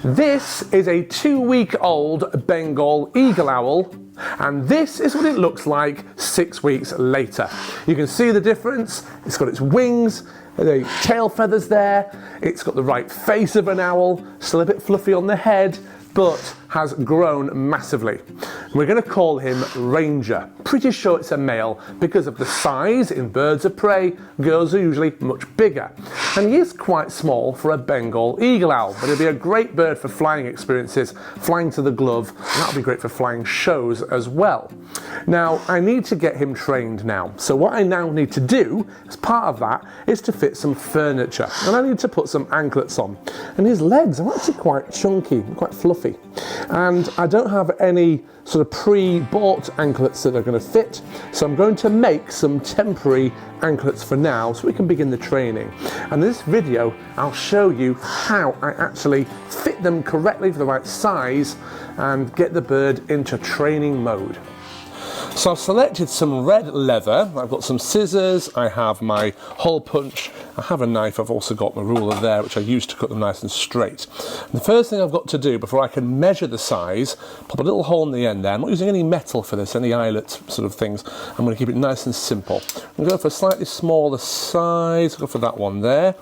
This is a 2-week-old Bengal Eagle owl, and this is what it looks like 6 weeks later. You can see the difference. It's got its wings, the tail feathers there, it's got the right face of an owl, still a bit fluffy on the head, but has grown massively. We're going to call him Ranger. Pretty sure it's a male because of the size. In birds of prey, girls are usually much bigger. And he is quite small for a Bengal Eagle owl, but he'll be a great bird for flying experiences, flying to the glove, and that'll be great for flying shows as well. Now, I need to get him trained now. So what I now need to do, as part of that, is to fit some furniture. And I need to put some anklets on. And his legs are actually quite chunky, quite fluffy. And I don't have any sort of pre-bought anklets that are going to fit, so I'm going to make some temporary anklets for now so we can begin the training. And in this video I'll show you how I actually fit them correctly for the right size and get the bird into training mode. So I've selected some red leather, I've got some scissors, I have my hole punch, I have a knife, I've also got my ruler there which I use to cut them nice and straight. And the first thing I've got to do before I can measure the size, pop a little hole in the end there. I'm not using any metal for this, any eyelet sort of things. I'm going to keep it nice and simple. I'm going to go for a slightly smaller size, go for that one there,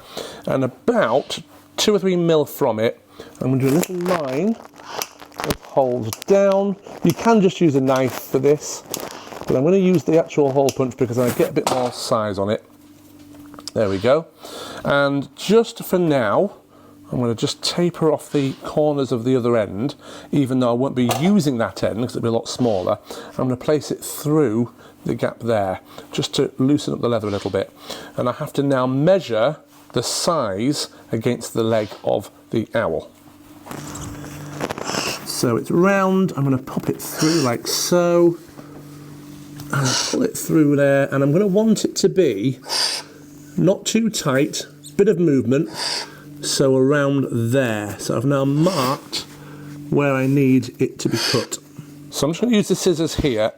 and about 2 or 3 mil from it, I'm going to do a little line with holes down. You can just use a knife for this, but I'm going to use the actual hole punch because I get a bit more size on it. There we go. And just for now, I'm going to just taper off the corners of the other end, even though I won't be using that end because it'll be a lot smaller. I'm going to place it through the gap there, just to loosen up the leather a little bit. And I have to now measure the size against the leg of the owl. So it's round, I'm going to pop it through like so, and pull it through there, and I'm going to want it to be not too tight, bit of movement, so around there. So I've now marked where I need it to be cut. So I'm just going to use the scissors here,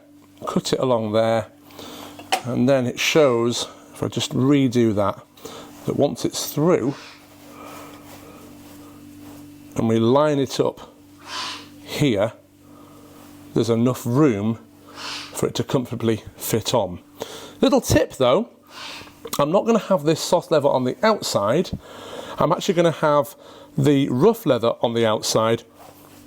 cut it along there, and then it shows, if I just redo that, that once it's through, and we line it up here, there's enough room for it to comfortably fit on. Little tip though, I'm not going to have this soft leather on the outside. I'm actually going to have the rough leather on the outside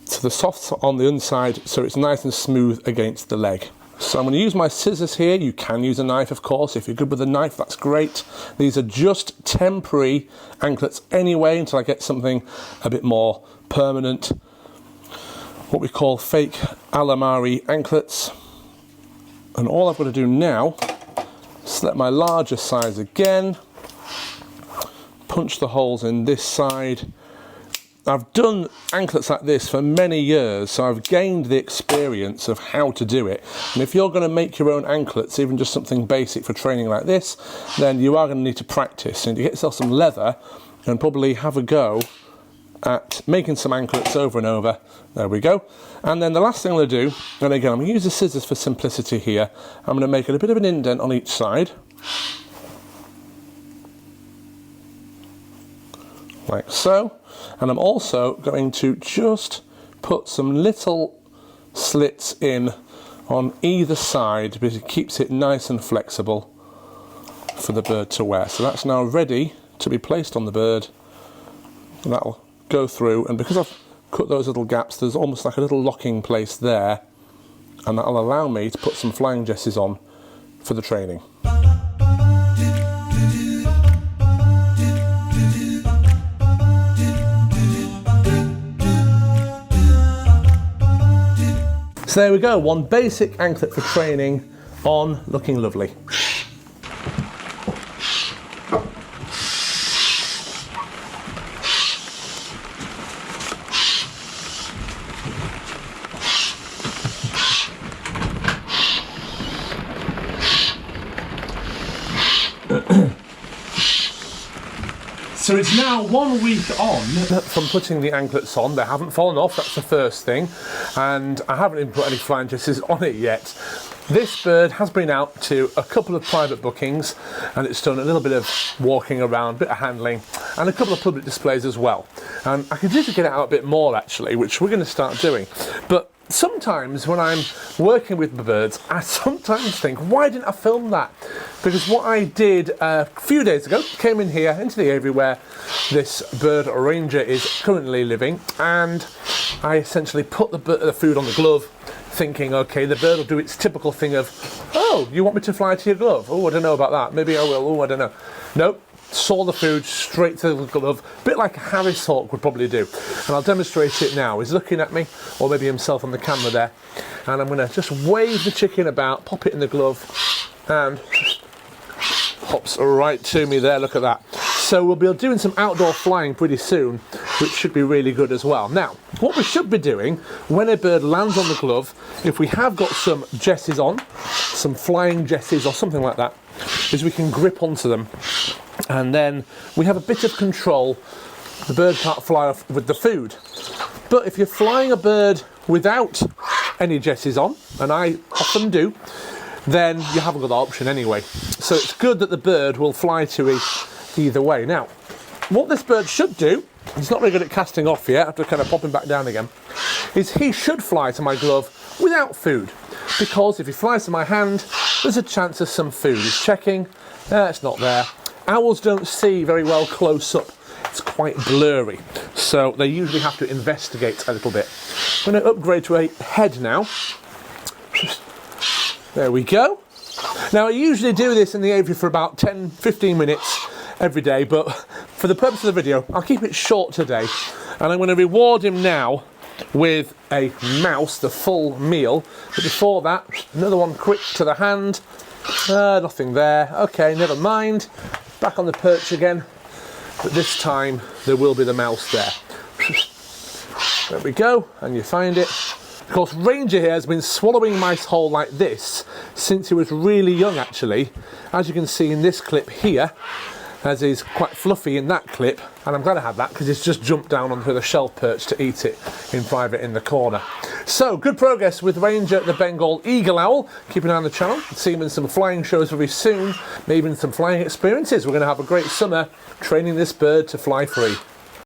to the soft on the inside, so it's nice and smooth against the leg. So I'm going to use my scissors here. You can use a knife, of course. If you're good with a knife, that's great. These are just temporary anklets anyway, until I get something a bit more permanent. What we call fake alamari anklets. And all I've got to do now, select my larger size again, punch the holes in this side. I've done anklets like this for many years, so I've gained the experience of how to do it. And if you're going to make your own anklets, even just something basic for training like this, then you are going to need to practice. And to get yourself some leather and probably have a go at making some anklets over and over. There we go. And then the last thing I'm going to do, and again I'm going to use the scissors for simplicity here, I'm going to make it a bit of an indent on each side, like so. And I'm also going to just put some little slits in on either side because it keeps it nice and flexible for the bird to wear. So that's now ready to be placed on the bird, and that'll go through, and because I've cut those little gaps, there's almost like a little locking place there, and that'll allow me to put some flying jesses on for the training. So there we go, one basic anklet for training on, looking lovely. So it's now 1 week on from putting the anklets on. They haven't fallen off, that's the first thing. And I haven't even put any flying jesses on it yet. This bird has been out to a couple of private bookings, and it's done a little bit of walking around, a bit of handling, and a couple of public displays as well. And I could usually get it out a bit more actually, which we're going to start doing. But sometimes when I'm working with the birds, I sometimes think, why didn't I film that? Because what I did a few days ago, came in here into the aviary where this bird ranger is currently living, and I essentially put the food on the glove, thinking, okay, the bird will do its typical thing of, oh, you want me to fly to your glove? Oh, I don't know about that. Maybe I will. Oh, I don't know. Nope. Saw the food straight to the glove, a bit like a Harris hawk would probably do. And I'll demonstrate it now. He's looking at me, or maybe himself on the camera there. And I'm going to just wave the chicken about, pop it in the glove, and hops right to me there. Look at that. So we'll be doing some outdoor flying pretty soon, which should be really good as well. Now, what we should be doing when a bird lands on the glove, if we have got some jesses on, some flying jesses or something like that, is we can grip onto them, and then we have a bit of control. The bird can't fly off with the food. But if you're flying a bird without any jesses on, and I often do, then you haven't got that option anyway. So it's good that the bird will fly to either way. Now, what this bird should do, he's not very good at casting off yet, after kind of popping back down again, is he should fly to my glove without food. Because if he flies to my hand, there's a chance of some food. He's checking, it's not there. Owls don't see very well close up. It's quite blurry. So they usually have to investigate a little bit. I'm going to upgrade to a head now. There we go. Now I usually do this in the aviary for about 10-15 minutes every day, but for the purpose of the video, I'll keep it short today. And I'm going to reward him now with a mouse, the full meal. But before that, another one quick to the hand. Nothing there. Okay, never mind. Back on the perch again. But this time, there will be the mouse there. There we go, and you find it. Of course, Ranger here has been swallowing mice whole like this since he was really young, actually. As you can see in this clip here, as he's quite fluffy in that clip, and I'm glad I had that because he's just jumped down onto the shelf perch to eat it in private in the corner. So, good progress with Ranger the Bengal Eagle owl. Keep an eye on the channel, see him in some flying shows very soon, maybe in some flying experiences. We're going to have a great summer training this bird to fly free.